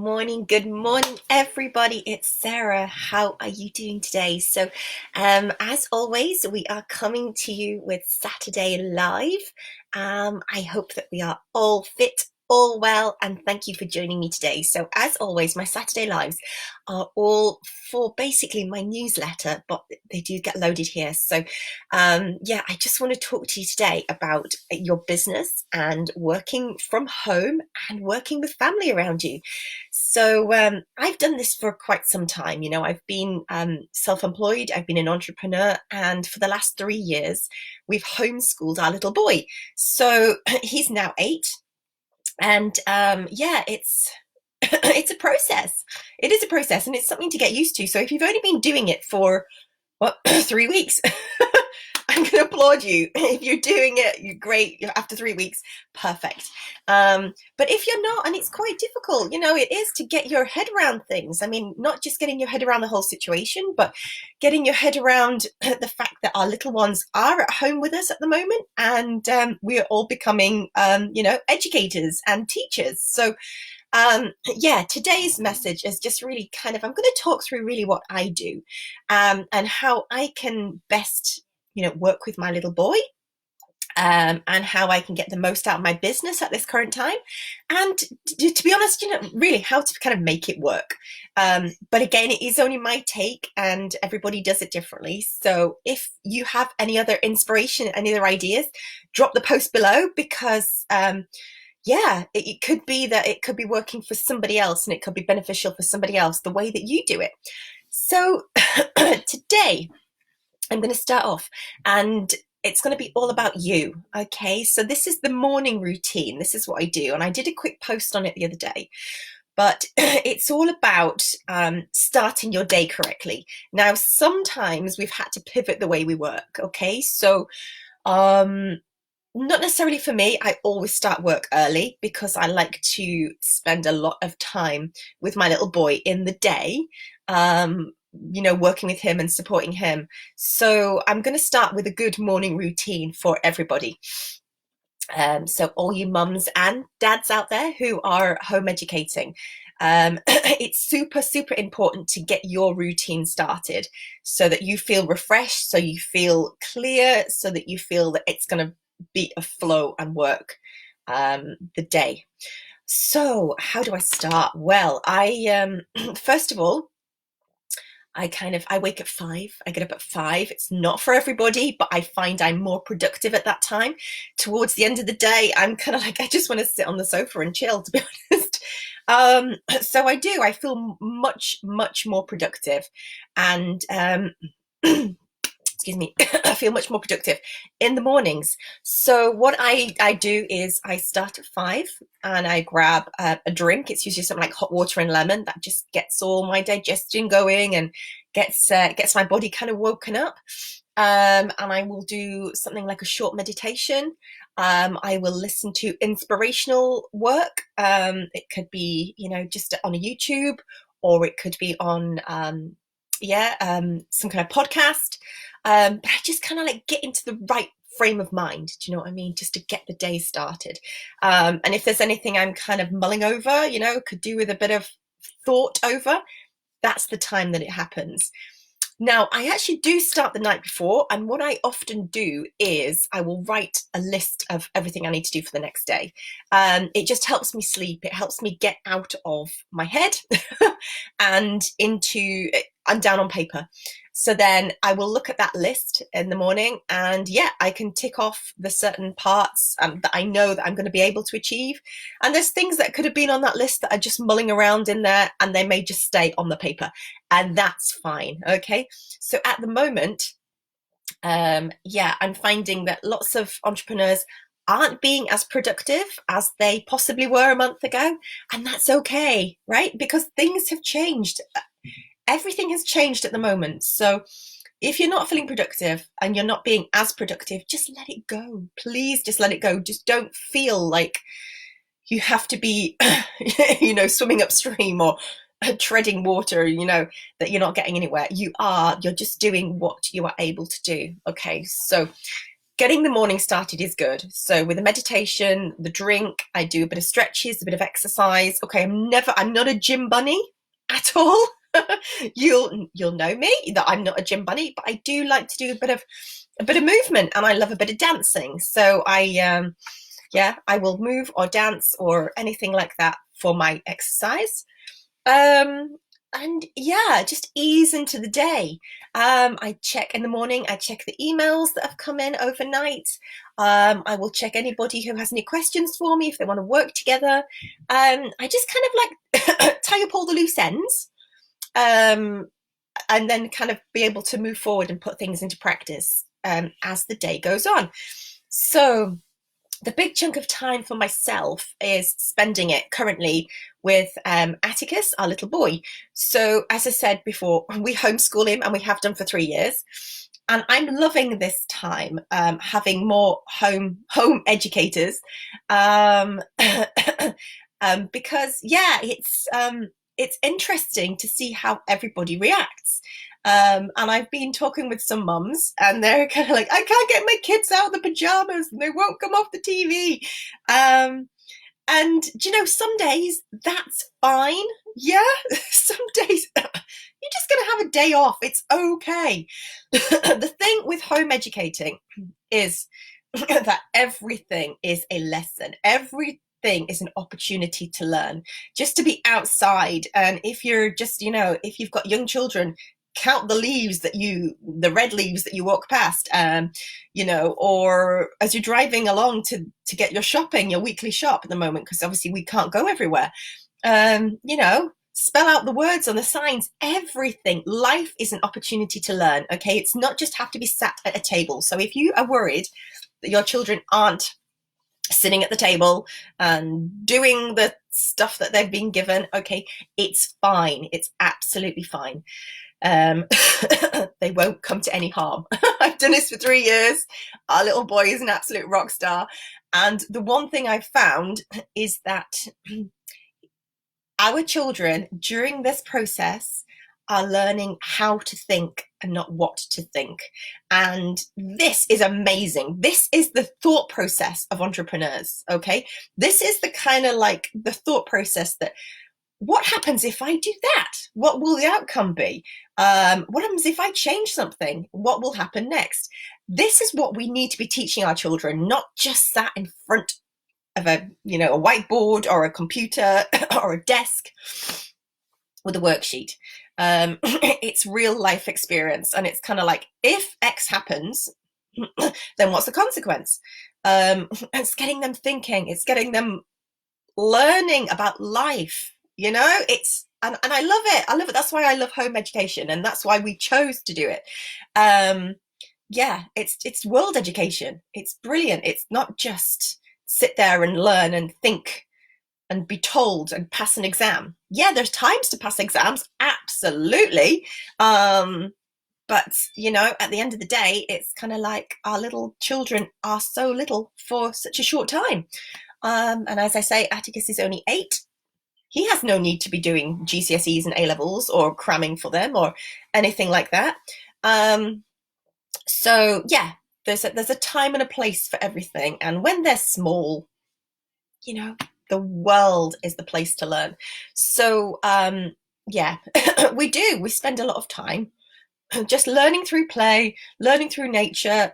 Good morning, everybody. It's Sarah. How are you doing today? So, as always, we are coming to you with Saturday Live. I hope that we are all fit, all well, and thank you for joining me today. So, as always, my Saturday Lives are all for basically my newsletter, but they do get loaded here. So, yeah, I just want to talk to you today about your business and working from home and working with family around you. So I've done this for quite some time. You know, I've been self-employed, I've been an entrepreneur, and for the last 3 years, we've homeschooled our little boy. So he's now 8, and yeah, it's it's a process. It is a process, and it's something to get used to. So if you've only been doing it for what 3 weeks, I'm going to applaud you. If you're doing it, you're great. After 3 weeks, perfect. But if you're not, and it's quite difficult, you know, it is to get your head around things. I mean, not just getting your head around the whole situation, but getting your head around the fact that our little ones are at home with us at the moment, and we are all becoming, you know, educators and teachers. So yeah, today's message is just really kind of, I'm going to talk through really what I do, and how I can best, you know, work with my little boy, and how I can get the most out of my business at this current time. And to be honest, you know, really how to kind of make it work. But again, it is only my take and everybody does it differently. So if you have any other inspiration, any other ideas, drop the post below, because yeah, it could be that it could be working for somebody else and it could be beneficial for somebody else the way that you do it. So today I'm going to start off, and it's going to be all about you. Okay, so this is the morning routine. This is what I do, and I did a quick post on it the other day. But it's all about starting your day correctly. Now, sometimes we've had to pivot the way we work. Okay, so not necessarily for me. I always start work early because I like to spend a lot of time with my little boy in the day, you know, working with him and supporting him. So I'm going to start with a good morning routine for everybody. So all you mums and dads out there who are home educating, it's super, super important to get your routine started so that you feel refreshed, so you feel clear, so that you feel that it's going to be a flow and work the day. So how do I start? Well, I first of all, I wake at 5. I get up at 5. It's not for everybody, but I find I'm more productive at that time. Towards the end of the day, I'm kind of like, I just want to sit on the sofa and chill, to be honest. So I do. I feel much, much more productive, and excuse me, I feel much more productive in the mornings. So what I do is I start at 5 and I grab a drink. It's usually something like hot water and lemon. That just gets all my digestion going and gets my body kind of woken up. And I will do something like a short meditation. I will listen to inspirational work. It could be, you know, just on a YouTube, or it could be on some kind of podcast. But I just kind of like get into the right frame of mind. Do you know what I mean? Just to get the day started. And if there's anything I'm kind of mulling over, you know, could do with a bit of thought over, that's the time that it happens. Now, I actually do start the night before, and what I often do is I will write a list of everything I need to do for the next day. It just helps me sleep. It helps me get out of my head and down on paper. So then I will look at that list in the morning, and yeah, I can tick off the certain parts that I know that I'm going to be able to achieve. And there's things that could have been on that list that are just mulling around in there, and they may just stay on the paper, and that's fine. Okay. So at the moment, yeah, I'm finding that lots of entrepreneurs aren't being as productive as they possibly were a month ago, and that's okay, right? Because things have changed. Everything has changed at the moment. So if you're not feeling productive and you're not being as productive, just let it go. Please just let it go. Just don't feel like you have to be, you know, swimming upstream or treading water, you know, that you're not getting anywhere. You're just doing what you are able to do. Okay. So getting the morning started is good. So with the meditation, the drink, I do a bit of stretches, a bit of exercise. Okay, I'm not a gym bunny at all. You'll know me that I'm not a gym bunny, but I do like to do a bit of movement, and I love a bit of dancing. So I will move or dance or anything like that for my exercise. Um, and yeah, just ease into the day. I check in the morning, I check the emails that have come in overnight. I will check anybody who has any questions for me if they want to work together. I just kind of like tie up all the loose ends, um, and then kind of be able to move forward and put things into practice as the day goes on. So the big chunk of time for myself is spending it currently with Atticus, our little boy. So as I said before, we homeschool him, and we have done for 3 years. And I'm loving this time, having more home educators, um, because it's interesting to see how everybody reacts. And I've been talking with some mums, and they're kind of like, I can't get my kids out of the pajamas, and they won't come off the TV. And some days that's fine. Yeah, some days you're just going to have a day off. It's okay. The thing with home educating is that everything is a lesson. Everything is an opportunity to learn, just to be outside. And if you're just, if you've got young children, count the red leaves that you walk past, or as you're driving along to get your weekly shop at the moment, because obviously we can't go everywhere. Spell out the words on the signs. Everything. Life is an opportunity to learn. Okay, it's not just have to be sat at a table. So if you are worried that your children aren't sitting at the table and doing the stuff that they've been given, okay, it's fine. It's absolutely fine. They won't come to any harm. I've done this for 3 years. Our little boy is an absolute rock star. And the one thing I've found is that our children during this process are learning how to think and not what to think. And this is amazing. This is the thought process of entrepreneurs, okay? This is the kind of like the thought process that, what happens if I do that? What will the outcome be? What happens if I change something? What will happen next? This is what we need to be teaching our children, not just sat in front of a whiteboard or a computer or a desk with a worksheet. It's real life experience, and it's kind of like, if X happens, then what's the consequence? It's getting them thinking. It's getting them learning about life. And I love it. I love it. That's why I love home education, and that's why we chose to do it. It's world education. It's brilliant. It's not just sit there and learn and think and be told and pass an exam. Yeah, there's times to pass exams, absolutely. But at the end of the day, it's kind of like our little children are so little for such a short time. And as I say, Atticus is only 8. He has no need to be doing GCSEs and A-levels or cramming for them or anything like that. So yeah, there's a time and a place for everything. And when they're small, the world is the place to learn. So we spend a lot of time just learning through play, learning through nature.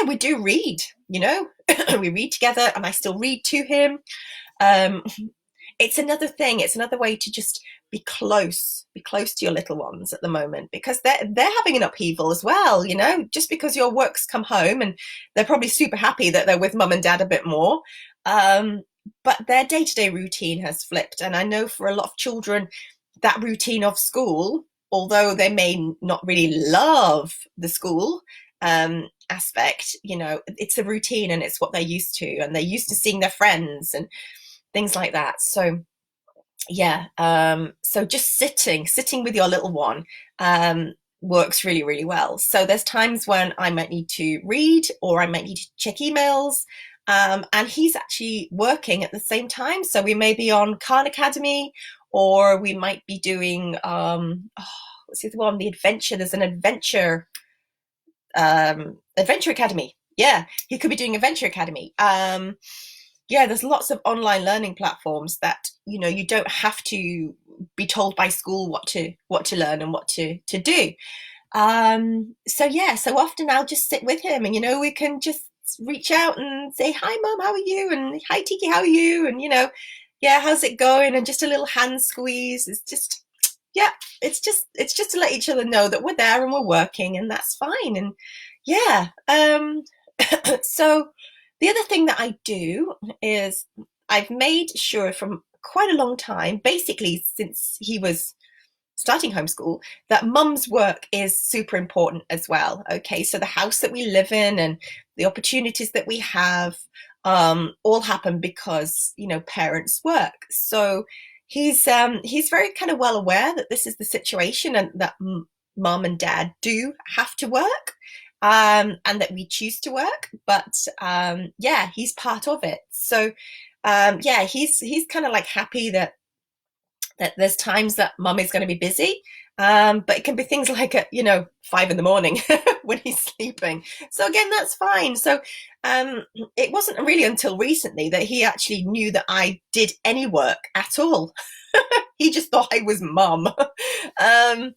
We do read, we read together, and I still read to him. It's another thing. It's another way to just be close to your little ones at the moment, because they're having an upheaval as well. Just because your work's come home and they're probably super happy that they're with mum and dad a bit more, but their day-to-day routine has flipped. And I know for a lot of children, that routine of school, although they may not really love the school aspect, it's a routine, and it's what they're used to, and they're used to seeing their friends and things like that. So so just sitting with your little one works really, really well. So there's times when I might need to read, or I might need to check emails, and he's actually working at the same time. So we may be on Khan Academy, or we might be doing what's the other one? The adventure. There's an adventure Adventure Academy. Yeah, he could be doing Adventure Academy. Yeah, there's lots of online learning platforms that you don't have to be told by school what to learn and what to do. So yeah, so often I'll just sit with him, and we can just reach out and say, "Hi, Mum, how are you?" and "Hi, Tiki, how are you?" and "Yeah, how's it going?" and just a little hand squeeze. It's just, yeah, it's just to let each other know that we're there and we're working, and that's fine. And yeah, so the other thing that I do is I've made sure from quite a long time, basically since he was starting homeschool, that mum's work is super important as well. Okay, so the house that we live in and the opportunities that we have all happen because parents work. So he's very kind of well aware that this is the situation, and that mum and dad do have to work, and that we choose to work. But yeah, he's part of it. So yeah, he's kind of like happy that there's times that mum is going to be busy, but it can be things like at 5 in the morning when he's sleeping. So again, that's fine. So it wasn't really until recently that he actually knew that I did any work at all. He just thought I was mum. um,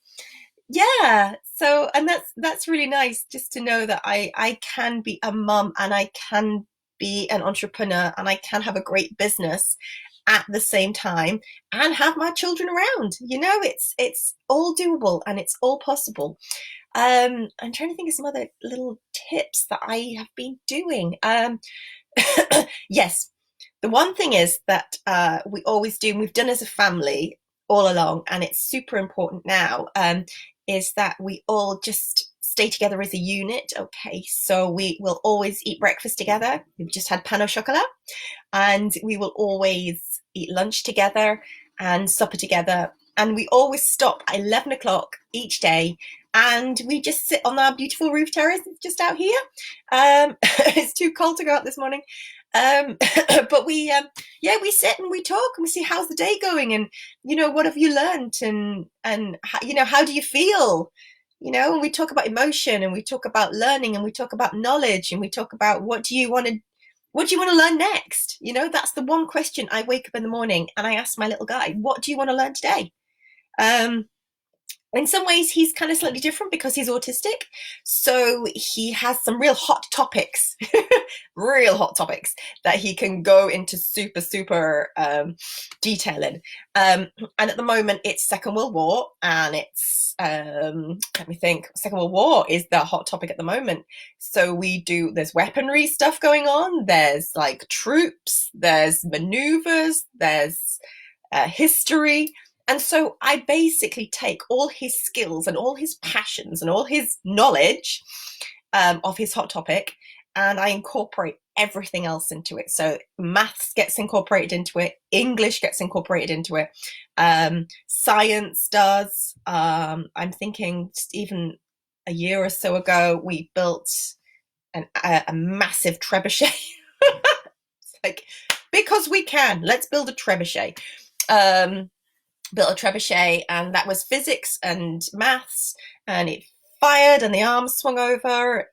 yeah, so, and that's really nice, just to know that I can be a mum, and I can be an entrepreneur, and I can have a great business at the same time, and have my children around. It's all doable, and it's all possible. I'm trying to think of some other little tips that I have been doing. Yes, the one thing is that we always do, and we've done as a family all along, and it's super important now, is that we all just stay together as a unit. Okay, so we will always eat breakfast together. We've just had pain au chocolat, and we will always eat lunch together and supper together. And we always stop at 11 o'clock each day, and we just sit on our beautiful roof terrace just out here. It's too cold to go out this morning. But yeah, we sit and we talk, and we see how's the day going, and what have you learned, and how do you feel, and we talk about emotion, and we talk about learning, and we talk about knowledge, and we talk about what do you want to learn next. That's the one question I wake up in the morning and I ask my little guy: what do you want to learn today? um in some ways, he's kind of slightly different because he's autistic. So he has some real hot topics, real hot topics that he can go into super, super detail in. And at the moment, it's Second World War, and let me think, Second World War is the hot topic at the moment. So there's weaponry stuff going on, there's like troops, there's maneuvers, there's history. And so I basically take all his skills and all his passions and all his knowledge of his hot topic, and I incorporate everything else into it. So maths gets incorporated into it, English gets incorporated into it, science does. I'm thinking just even a year or so ago, we built a massive trebuchet. It's like, because we can, let's build a trebuchet. Built a trebuchet, and that was physics and maths, and it fired and the arms swung over,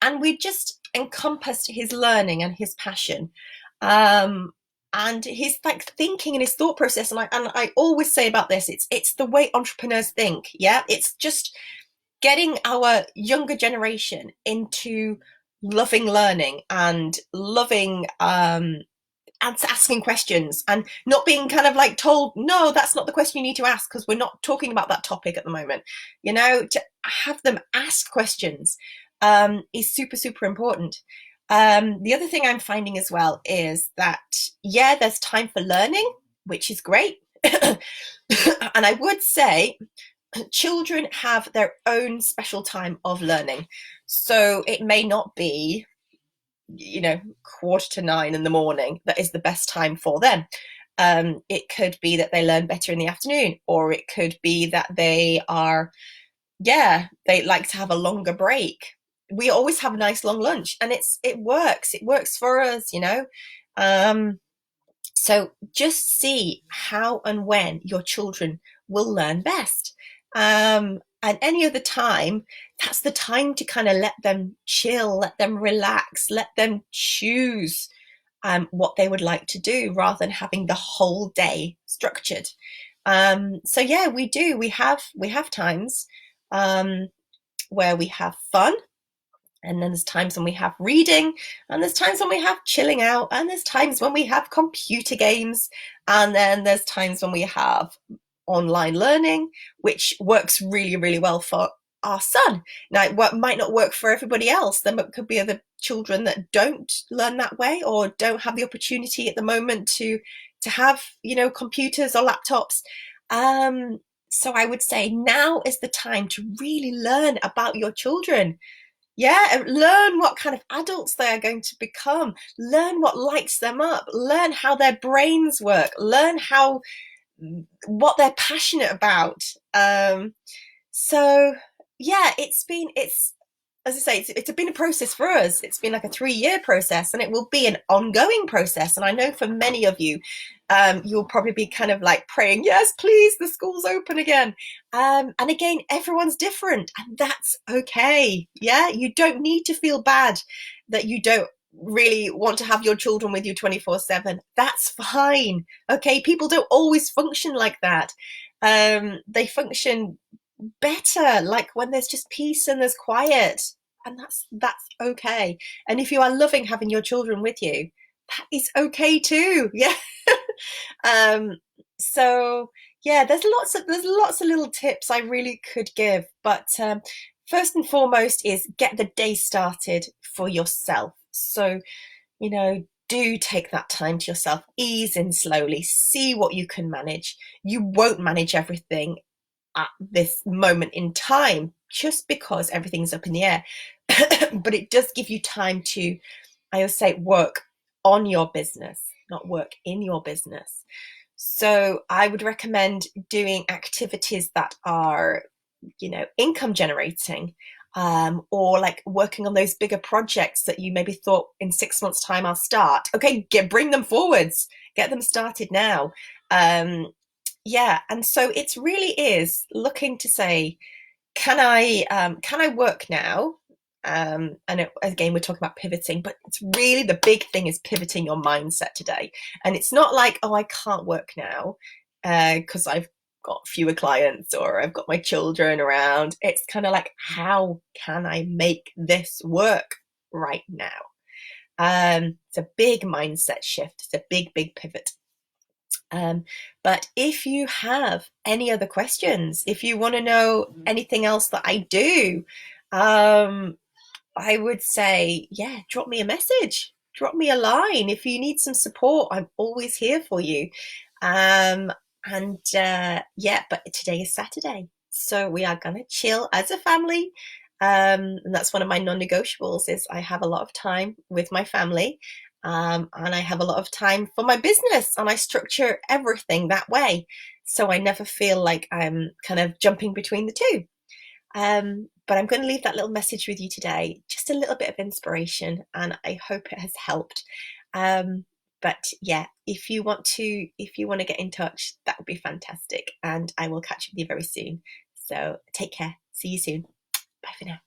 and we just encompassed his learning and his passion, and his like thinking and his thought process. And I always say about this, it's the way entrepreneurs think. Yeah, it's just getting our younger generation into loving learning and loving asking questions, and not being kind of like told, no, that's not the question you need to ask, because we're not talking about that topic at the moment. To have them ask questions is super, super important. The other thing I'm finding as well is that, yeah, there's time for learning, which is great. And I would say children have their own special time of learning. So it may not be 9:15 in the morning that is the best time for them. It could be that they learn better in the afternoon, or it could be that they like to have a longer break. We always have a nice long lunch, and it works for us. So just see how and when your children will learn best. And any other time, that's the time to kind of let them chill, let them relax, let them choose what they would like to do rather than having the whole day structured. So yeah, we do. We have times um, where we have fun, and then there's times when we have reading, and there's times when we have chilling out, and there's times when we have computer games, and then there's times when we have online learning, which works really, really well for our son. Now, it might not work for everybody else. There could be other children that don't learn that way or don't have the opportunity at the moment to have, computers or laptops. Um, so I would say now is the time to really learn about your children. Yeah, learn what kind of adults they are going to become. Learn what lights them up. Learn how their brains work. Learn how what they're passionate about. So yeah, it's as I say, it's been a process for us. It's been like a 3-year process, and it will be an ongoing process. And I know for many of you, you'll probably be kind of like praying, yes, please, the school's open again. And again, everyone's different, and that's okay. Yeah, you don't need to feel bad that you don't really want to have your children with you 24/7. That's fine. Okay, people don't always function like that. They function better like when there's just peace and there's quiet, and that's okay. And if you are loving having your children with you, that is okay too. Yeah. um so yeah, there's lots of little tips I really could give, but first and foremost is get the day started for yourself. So do take that time to yourself, ease in slowly, see what you can manage. You won't manage everything at this moment in time just because everything's up in the air. But it does give you time to, I always say, work on your business, not work in your business. So I would recommend doing activities that are, income generating, or like working on those bigger projects that you maybe thought in 6 months' time I'll start. Okay, bring them forwards, get them started now. Yeah, and so it really is looking to say, can I work now? Again, we're talking about pivoting, but it's really the big thing is pivoting your mindset today. And it's not like, oh, I can't work now because I've got fewer clients or I've got my children around. It's kind of like, how can I make this work right now? It's a big mindset shift. It's a big, big pivot. But if you have any other questions, if you want to know anything else that I do, I would say, yeah, drop me a message, drop me a line. If you need some support, I'm always here for you. Um, yeah, but today is Saturday, so we are gonna chill as a family. And that's one of my non-negotiables is I have a lot of time with my family. And I have a lot of time for my business, and I structure everything that way. So I never feel like I'm kind of jumping between the two. But I'm going to leave that little message with you today, just a little bit of inspiration, and I hope it has helped. But yeah, if you want to get in touch, that would be fantastic, and I will catch up with you very soon. So take care. See you soon. Bye for now.